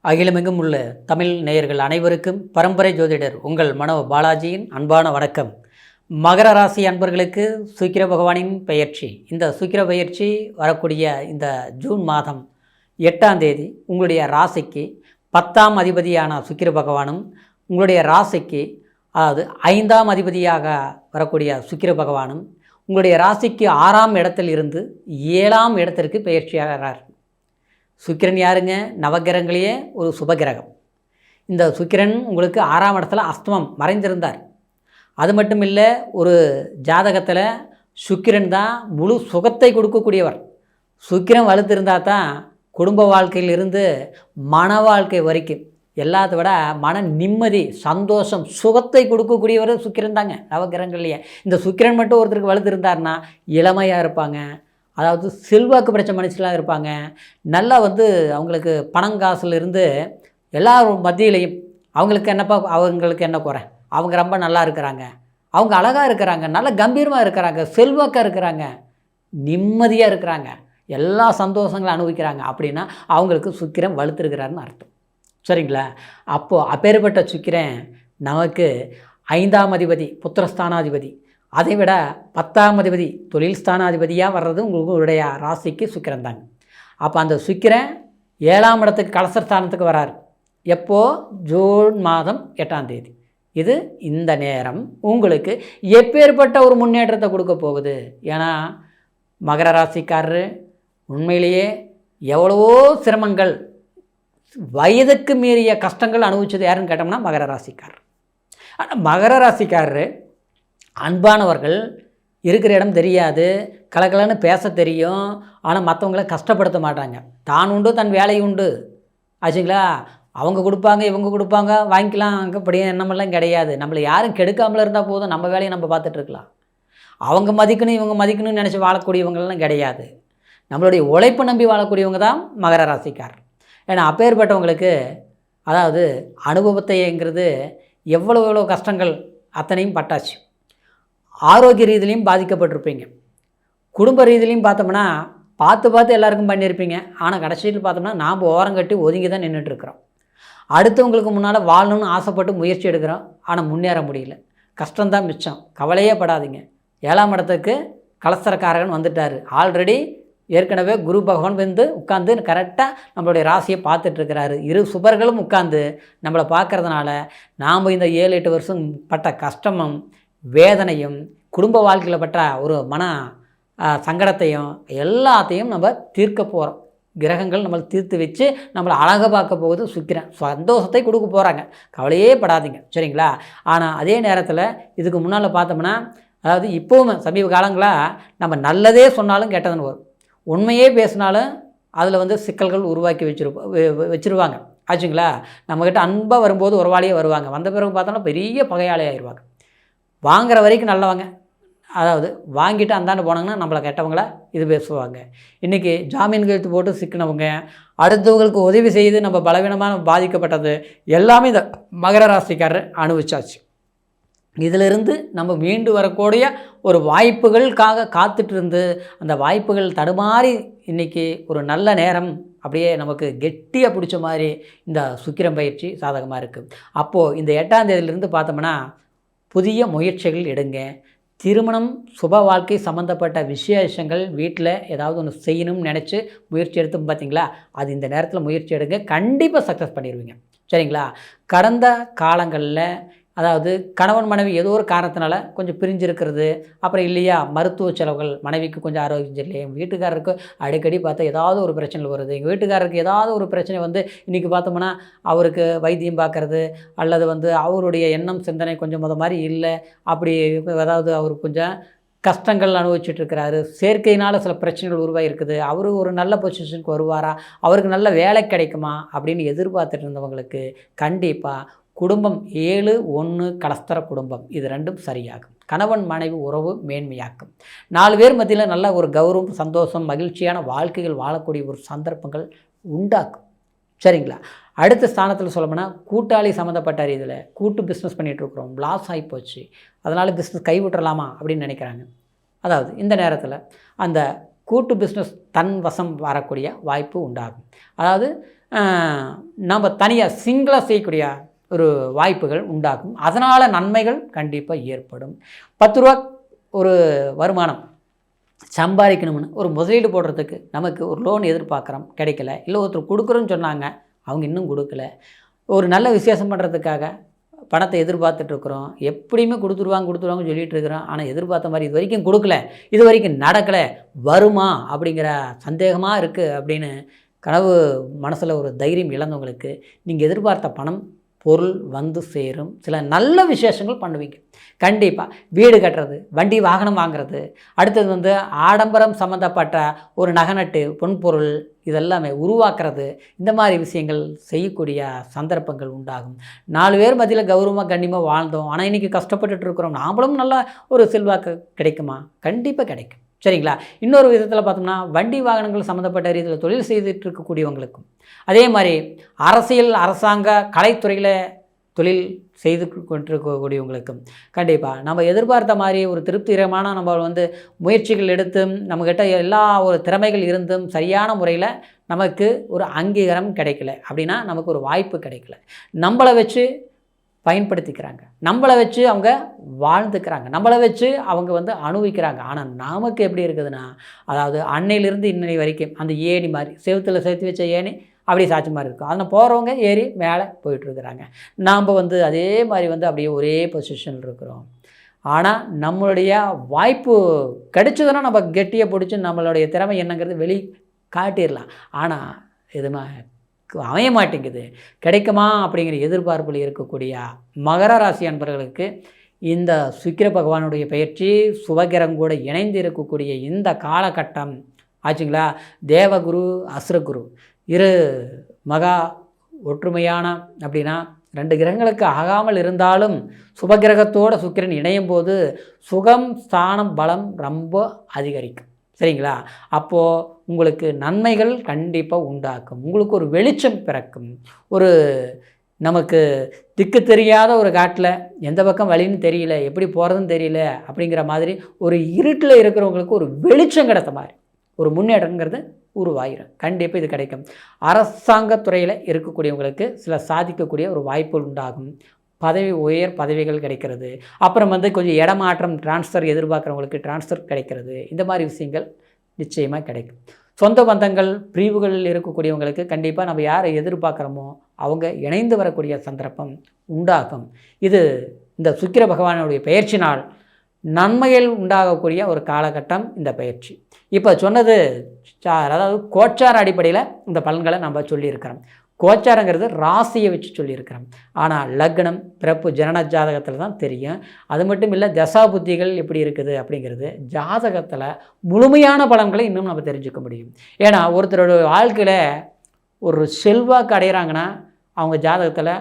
அகிலமெங்கும் உள்ள தமிழ் நேயர்கள் அனைவருக்கும் பரம்பரை ஜோதிடர் உங்கள் மனோ பாலாஜியின் அன்பான வணக்கம். மகர ராசி அன்பர்களுக்கு சுக்கிர பகவானின் பெயர்ச்சி. இந்த சுக்கிர பெயர்ச்சி வரக்கூடிய இந்த ஜூன் மாதம் 8ஆம் தேதி உங்களுடைய ராசிக்கு 10ஆம் அதிபதியான சுக்கிர பகவானும் உங்களுடைய ராசிக்கு அதாவது 5ஆம் அதிபதியாக வரக்கூடிய சுக்கிர பகவானும் உங்களுடைய ராசிக்கு 6ஆம் இடத்தில் இருந்து 7ஆம் இடத்திற்கு பெயர்ச்சியாகிறார். சுக்கிரன் யாருங்க? நவகிரகங்களையே ஒரு சுபகிரகம். இந்த சுக்கிரன் உங்களுக்கு 6ஆம் இடத்துல அஸ்தமம் மறைந்திருந்தார். அது மட்டும் இல்லை, ஒரு ஜாதகத்தில் சுக்கிரன் தான் முழு சுகத்தை கொடுக்கக்கூடியவர். சுக்கிரன் வலுத்திருந்தால் தான் குடும்ப வாழ்க்கையிலிருந்து மன வாழ்க்கை வரைக்கும் எல்லாத்த விட மன நிம்மதி, சந்தோஷம், சுகத்தை கொடுக்கக்கூடியவர் சுக்கிரன் தாங்க நவகிரகங்கள்லையே. இந்த சுக்கிரன் மட்டும் ஒருத்தருக்கு வலுத்திருந்தார்னா இளமையாக இருப்பாங்க, அதாவது செல்வாக்கு பிரச்சனை மனுஷங்களாக இருப்பாங்க. நல்லா அவங்களுக்கு பணங்காசுலேருந்து எல்லாரும் மத்தியிலையும் அவங்களுக்கு என்ன குறை, அவங்க ரொம்ப நல்லா இருக்கிறாங்க, அவங்க அழகாக இருக்கிறாங்க, நல்ல கம்பீரமாக இருக்கிறாங்க, செல்வாக்காக இருக்கிறாங்க, நிம்மதியாக இருக்கிறாங்க, எல்லா சந்தோஷங்களும் அனுபவிக்கிறாங்க. அப்படின்னா அவங்களுக்கு சுக்கிரன் வலுத்திருக்கிறாருன்னு அர்த்தம். சரிங்களா? அப்போது அப்பேற்பட்ட சுக்கிரன் நமக்கு 5ஆம் அதிபதி புத்திரஸ்தானாதிபதி, அதை விட 10ஆம் அதிபதி தொழில் ஸ்தானாதிபதியாக வர்றது உங்களுடைய ராசிக்கு சுக்கிரன் தாங்க. அப்போ அந்த சுக்கிரன் 7ஆம் இடத்துக்கு கலசஸ்தானத்துக்கு வரார். எப்போது? ஜூன் மாதம் 8ஆம் தேதி. இது இந்த நேரம் உங்களுக்கு எப்பேற்பட்ட ஒரு முன்னேற்றத்தை கொடுக்க போகுது. ஏன்னா மகர ராசிக்காரரு உண்மையிலேயே எவ்வளவோ சிரமங்கள், வயதுக்கு மீறிய கஷ்டங்கள் அனுபவிச்சது யாருன்னு கேட்டோம்னா மகர ராசிக்காரர். ஆனால் மகர ராசிக்காரரு அன்பானவர்கள், இருக்கிற இடம் தெரியாது, கலக்கலன்னு பேச தெரியும், ஆனால் மற்றவங்கள கஷ்டப்படுத்த மாட்டாங்க. தான் உண்டு தன் வேலை உண்டு ஆச்சுங்களா. அவங்க கொடுப்பாங்க, இவங்க கொடுப்பாங்க, வாங்கிக்கலாம், அங்கேப்படியே எண்ணமெல்லாம் கிடையாது. நம்மளை யாரும் கெடுக்காமல் இருந்தால் போதும், நம்ம வேலையை நம்ம பார்த்துட்ருக்கலாம். அவங்க மதிக்கணும் இவங்க மதிக்கணும்னு நினச்சி வாழக்கூடியவங்களாம் கிடையாது. நம்மளுடைய உழைப்பை நம்பி வாழக்கூடியவங்க தான் மகர ராசிக்காரர். ஏன்னா அப்பேற்பட்டவங்களுக்கு அதாவது அனுபவத்தைங்கிறது எவ்வளோ கஷ்டங்கள் அத்தனையும் பட்டாச்சு. ஆரோக்கிய ரீதியிலையும் பாதிக்கப்பட்டிருப்பீங்க, குடும்ப ரீதியிலையும் பார்த்தோம்னா பார்த்து எல்லாருக்கும் பண்ணியிருப்பீங்க. ஆனால் கடைசியில் பார்த்தோம்னா நாம் ஓரங்கட்டி ஒதுங்கி தான் நின்றுட்டுருக்குறோம். அடுத்தவங்களுக்கு முன்னால் வாழணும்னு ஆசைப்பட்டு முயற்சி எடுக்கிறோம், ஆனால் முன்னேற முடியல. கஷ்டம்தான் மிச்சம். கவலையே படாதீங்க. 7ஆம் இடத்துக்கு கலஸ்தரக்காரகன் வந்துட்டார். ஆல்ரெடி ஏற்கனவே குரு பகவான் உட்காந்து கரெக்டாக நம்மளுடைய ராசியை பார்த்துட்ருக்கிறாரு. இரு சுபர்களும் உட்காந்து நம்மளை பார்க்குறதுனால நாம் இந்த 7-8 வருஷம் பட்ட கஷ்டமும் வேதனையும் குடும்ப வாழ்க்கையில் பட்ட ஒரு மன சங்கடத்தையும் எல்லாத்தையும் நம்ம தீர்க்க போகிறோம். கிரகங்கள் நம்மளை தீர்த்து வச்சு நம்மளை அழகாக பார்க்க போகுது சுக்கிரன். சந்தோஷத்தை கொடுக்க போகிறாங்க, கவலையே படாதீங்க. சரிங்களா? ஆனால் அதே நேரத்தில் இதுக்கு முன்னால் பார்த்தோம்னா, அதாவது இப்போவும் சமீப காலங்களாக நம்ம நல்லதே சொன்னாலும் கெட்டதுன்னு வரும், உண்மையே பேசினாலும் அதில் சிக்கல்கள் உருவாக்கி வச்சுருவாங்க ஆச்சுங்களா. நம்மக்கிட்ட அன்பாக வரும்போது உறவாளியே வருவாங்க, வந்த பிறகு பார்த்தோன்னா பெரிய பகையாளி ஆயிடுவாங்க. வாங்குகிற வரைக்கும் நல்லவங்க, அதாவது வாங்கிட்டு அந்தாண்டு போனாங்கன்னா நம்மளை கெட்டவங்கள இது பேசுவாங்க. இன்றைக்கி ஜாமீன் கையெழுத்து போட்டு சிக்கினவங்க, அடுத்தவங்களுக்கு உதவி செய்து நம்ம பலவீனமான பாதிக்கப்பட்டது எல்லாமே இந்த மகர ராசிக்காரர் அனுபவிச்சாச்சு. இதிலிருந்து நம்ம மீண்டு வரக்கூடிய ஒரு வாய்ப்புகளுக்காக காத்துட்டு இருந்து அந்த வாய்ப்புகள் தடுமாறி இன்றைக்கி ஒரு நல்ல நேரம் அப்படியே நமக்கு கெட்டியாக பிடிச்ச மாதிரி இந்த சுக்கிரம் பயிற்சி சாதகமாக இருக்குது. அப்போது இந்த 8ஆம் தேதியிலிருந்து பார்த்தோம்னா புதிய முயற்சிகள் எடுங்க. திருமணம், சுப வாழ்க்கை சம்மந்தப்பட்ட விசேஷங்கள், வீட்டில் ஏதாவது ஒன்று செய்யணும்னு நினச்சி முயற்சி எடுத்து பார்த்தீங்களா, அது இந்த நேரத்தில் முயற்சி எடுங்க, கண்டிப்பாக சக்ஸஸ் பண்ணிடுவீங்க. சரிங்களா? கடந்த காலங்களில் அதாவது கணவன் மனைவி ஏதோ ஒரு காரணத்தினால கொஞ்சம் பிரிஞ்சிருக்கிறது, அப்புறம் இல்லையா மருத்துவ செலவுகள், மனைவிக்கு கொஞ்சம் ஆரோக்கியம் இல்லை, எங்கள் வீட்டுக்காரருக்கு அடிக்கடி பார்த்தா ஏதாவது ஒரு பிரச்சனை வருது, எங்கள் வீட்டுக்காரருக்கு ஏதாவது ஒரு பிரச்சனை இன்றைக்கி பார்த்தோம்னா அவருக்கு வைத்தியம் பார்க்குறது, அல்லது அவருடைய எண்ணம் சிந்தனை கொஞ்சம் மாதிரி இல்லை, அப்படி அதாவது அவருக்கு கொஞ்சம் கஷ்டங்கள் அனுபவிச்சுட்ருக்கிறாரு, சேர்க்கையினால் சில பிரச்சனைகள் உருவாகி இருக்குது, அவர் ஒரு நல்ல பொசிஷனுக்கு வருவாரா, அவருக்கு நல்ல வேலை கிடைக்குமா அப்படின்னு எதிர்பார்த்துட்டு இருந்தவங்களுக்கு கண்டிப்பாக குடும்பம் 7-1 கலஸ்தர குடும்பம் இது ரெண்டும் சரியாகும். கணவன் மனைவி உறவு மேன்மையாக்கும். 4 பேர் மத்தியில் நல்ல ஒரு கௌரவம், சந்தோஷம், மகிழ்ச்சியான வாழ்க்கைகள் வாழக்கூடிய ஒரு சந்தர்ப்பங்கள் உண்டாக்கும். சரிங்களா? அடுத்த ஸ்தானத்தில் சொல்லணும்னா கூட்டாளி சம்மந்தப்பட்ட இதில் கூட்டு பிஸ்னஸ் பண்ணிகிட்ருக்குறோம், லாஸ் ஆகி போச்சு, அதனால் பிஸ்னஸ் கைவிட்டுறலாமா அப்படின்னு நினைக்கிறாங்க. அதாவது இந்த நேரத்தில் அந்த கூட்டு பிஸ்னஸ் தன் வசம் வரக்கூடிய வாய்ப்பு உண்டாகும். அதாவது நம்ம தனியாக சிங்கிளாக செய்யக்கூடிய ஒரு வாய்ப்புகள் உண்டாகும். அதனால் நன்மைகள் கண்டிப்பாக ஏற்படும். 10 ரூபா ஒரு வருமானம் சம்பாதிக்கணும்னு ஒரு முதலீடு போடுறதுக்கு நமக்கு ஒரு லோன் எதிர்பார்க்குறோம், கிடைக்கல. இல்லை ஒருத்தர் கொடுக்குறோன்னு சொன்னாங்க, அவங்க இன்னும் கொடுக்கல. ஒரு நல்ல விசேஷம் பண்ணுறதுக்காக பணத்தை எதிர்பார்த்துட்ருக்குறோம், எப்படியுமே கொடுத்துருவாங்கன்னு சொல்லிகிட்டு இருக்கிறோம். ஆனால் எதிர்பார்த்த மாதிரி இது வரைக்கும் கொடுக்கல, இது வரைக்கும் நடக்கலை, வருமா அப்படிங்கிற சந்தேகமாக இருக்குது அப்படின்னு கனவு மனசில் ஒரு தைரியம் இழந்தவங்களுக்கு நீங்கள் எதிர்பார்த்த பணம் பொருள் வந்து சேரும். சில நல்ல விசேஷங்கள் பண்ணுவீங்க. கண்டிப்பாக வீடு கட்டுறது, வண்டி வாகனம் வாங்குறது, அடுத்தது ஆடம்பரம் சம்மந்தப்பட்ட ஒரு நகநட்டு பொன்பொருள் இதெல்லாமே உருவாக்குறது, இந்த மாதிரி விஷயங்கள் செய்யக்கூடிய சந்தர்ப்பங்கள் உண்டாகும். 4 பேர் மத்தியில் கௌரவமாக கண்ணியமாக வாழ்ந்தோம், ஆனால் இன்றைக்கி கஷ்டப்பட்டுட்டு இருக்கிறோம், நாமளும் நல்லா ஒரு செல்வாக்கு கிடைக்குமா? கண்டிப்பாக கிடைக்கும். சரிங்களா? இன்னொரு விதத்தில் பார்த்தோம்னா வண்டி வாகனங்கள் சம்மந்தப்பட்ட ரீதியில் தொழில் செய்துட்டு இருக்கக்கூடியவங்களுக்கும், அதே மாதிரி அரசியல் அரசாங்க கலைத்துறையில் தொழில் செய்து கொண்டிருக்கக்கூடியவங்களுக்கும் கண்டிப்பாக நம்ம எதிர்பார்த்த மாதிரி ஒரு திருப்திகரமான நம்ம முயற்சிகள் எடுத்தும் நம்மக்கிட்ட எல்லா ஒரு திறமைகள் இருந்தும் சரியான முறையில் நமக்கு ஒரு அங்கீகாரம் கிடைக்கல அப்படின்னா நமக்கு ஒரு வாய்ப்பு கிடைக்கல. நம்மளை வச்சு பயன்படுத்திக்கிறாங்க, நம்மளை வச்சு அவங்க வாழ்ந்துக்கிறாங்க, நம்மளை வச்சு அவங்க அனுபவிக்கிறாங்க. ஆனால் நமக்கு எப்படி இருக்குதுன்னா, அதாவது அன்னையிலிருந்து இன்னை வரைக்கும் அந்த ஏணி மாதிரி செவுத்தில் சேர்த்து வச்ச ஏணி அப்படியே சாட்சி மாதிரி இருக்கும். அதில் போகிறவங்க ஏறி மேலே போயிட்டுருக்குறாங்க. நாம் அதே மாதிரி அப்படியே ஒரே பொசிஷனில் இருக்கிறோம். ஆனால் நம்மளுடைய வாய்ப்பு கிடைச்சதுன்னா நம்ம கெட்டியை பிடிச்சி நம்மளுடைய திறமை என்னங்கிறது வெளி காட்டிடலாம். ஆனால் எதுவுமே அமைய மாட்டேங்குது, கிடைக்குமா அப்படிங்கிற எதிர்பார்ப்பில் இருக்கக்கூடிய மகர ராசி அன்பர்களுக்கு இந்த சுக்கிர பகவானுடைய பயிற்சி சுபகிரகம் கூட இணைந்து இருக்கக்கூடிய இந்த காலகட்டம் ஆச்சுங்களா. தேவகுரு அசுரகுரு இரு மகா ஒற்றுமையான அப்படின்னா 2 கிரகங்களுக்கு ஆகாமல் இருந்தாலும் சுபகிரகத்தோடு சுக்கிரன் இணையும் போது சுகம் ஸ்தானம் பலம் ரொம்ப அதிகரிக்கும். சரிங்களா? அப்போது உங்களுக்கு நன்மைகள் கண்டிப்பாக உண்டாக்கும், உங்களுக்கு ஒரு வெளிச்சம் பிறக்கும். ஒரு நமக்கு திக்கு தெரியாத ஒரு காட்டில் எந்த பக்கம் வழின்னு தெரியல, எப்படி போகிறதுன்னு தெரியல அப்படிங்கிற மாதிரி ஒரு இருட்டில் இருக்கிறவங்களுக்கு ஒரு வெளிச்சம் கிடைத்த மாதிரி ஒரு முன்னேற்றங்கிறது உருவாயிரும். கண்டிப்பாக இது கிடைக்கும். அரசாங்கத்துறையில் இருக்கக்கூடியவங்களுக்கு சில சாதிக்கக்கூடிய ஒரு வாய்ப்புகள் உண்டாகும். உயர் பதவிகள் கிடைக்கிறது. அப்புறம் கொஞ்சம் இடமாற்றம் டிரான்ஸ்ஃபர் எதிர்பார்க்குறவங்களுக்கு டிரான்ஸ்ஃபர் கிடைக்கிறது. இந்த மாதிரி விஷயங்கள் நிச்சயமாக கிடைக்கும். சொந்த பந்தங்கள் பிரிவுகளில் இருக்கக்கூடியவங்களுக்கு கண்டிப்பாக நம்ம யாரை எதிர்பார்க்குறோமோ அவங்க இணைந்து வரக்கூடிய சந்தர்ப்பம் உண்டாகும். இது இந்த சுக்கிர பகவானுடைய பயிற்சி நாள் நன்மைகள் உண்டாகக்கூடிய ஒரு காலகட்டம் இந்த பயிற்சி. இப்போ சொன்னது அதாவது கோச்சார அடிப்படையில் இந்த பலன்களை நம்ம சொல்லியிருக்கிறோம். கோச்சாரங்கிறது ராசியை வச்சு சொல்லியிருக்கிறோம். ஆனால் லக்னம் பிறப்பு ஜனன ஜாதகத்தில் தான் தெரியும். அது மட்டும் இல்லை தசா புத்திகள் எப்படி இருக்குது அப்படிங்கிறது ஜாதகத்தில் முழுமையான பலன்களை இன்னும் நம்ம தெரிஞ்சுக்க முடியும். ஏன்னா ஒருத்தரோட வாழ்க்கையில் ஒரு செல்வாக்கு அடைகிறாங்கன்னா அவங்க ஜாதகத்தில்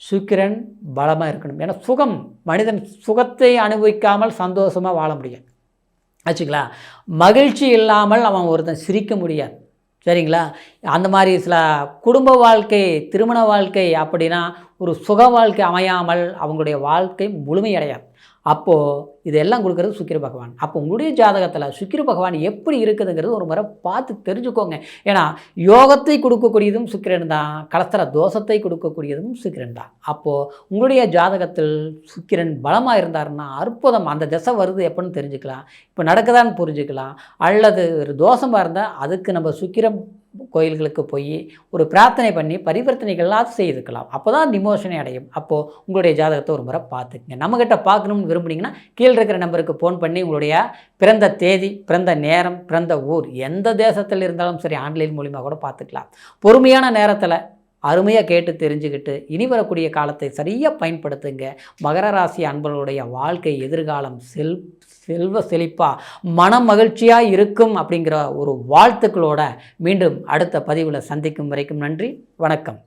சுக்கிரன் பலமாக இருக்கணும். ஏன்னா மனிதன் சுகத்தை அனுபவிக்காமல் சந்தோஷமாக வாழ முடியாது ஆச்சுங்களா. மகிழ்ச்சி இல்லாமல் அவன் ஒருத்தன் சிரிக்க முடியாது. சரிங்களா? அந்த மாதிரி சில குடும்ப வாழ்க்கை திருமண வாழ்க்கை அப்படின்னா ஒரு சுக வாழ்க்கை அமையாமல் அவங்களுடைய வாழ்க்கை முழுமையடையாது. அப்போது இதெல்லாம் கொடுக்குறது சுக்கிர பகவான். அப்போ உங்களுடைய ஜாதகத்தில் சுக்கிர பகவான் எப்படி இருக்குதுங்கிறது ஒரு முறை பார்த்து தெரிஞ்சுக்கோங்க. ஏன்னா யோகத்தை கொடுக்கக்கூடியதும் சுக்கிரன் தான், கலஸ்தர தோஷத்தை கொடுக்கக்கூடியதும் சுக்கிரன் தான். அப்போது உங்களுடைய ஜாதகத்தில் சுக்கிரன் பலமாக இருந்தாருன்னா அற்புதம். அந்த திசை வருது எப்படின்னு தெரிஞ்சுக்கலாம், இப்போ நடக்குதான்னு புரிஞ்சுக்கலாம். அல்லது ஒரு தோஷமாக இருந்தால் அதுக்கு நம்ம சுக்கிரம் கோயில்களுக்கு போய் ஒரு பிரார்த்தனை பண்ணி பரிவர்த்தனைகள்லாம் செய்துக்கலாம். அப்போ தான் டிமோஷனை அடையும். அப்போது உங்களுடைய ஜாதகத்தை ஒரு முறை பார்த்துக்குங்க. நம்மக்கிட்ட பார்க்கணும்னு விரும்புனீங்கன்னா கீழே இருக்கிற நம்பருக்கு ஃபோன் பண்ணி உங்களுடைய பிறந்த தேதி, பிறந்த நேரம், பிறந்த ஊர் எந்த தேசத்தில் இருந்தாலும் சரி ஆன்லைன் மூலிமா கூட பார்த்துக்கலாம். பொறுமையான நேரத்தில் அருமையாக கேட்டு தெரிஞ்சுக்கிட்டு இனி வரக்கூடிய காலத்தை சரியாக பயன்படுத்துங்க. மகர ராசி அன்பர்களுடைய வாழ்க்கை எதிர்காலம் செல்வ செழிப்பாக மன மகிழ்ச்சியாக இருக்கும் அப்படிங்கிற ஒரு வாழ்த்துக்களோட மீண்டும் அடுத்த பதிவில் சந்திக்கும் வரைக்கும் நன்றி, வணக்கம்.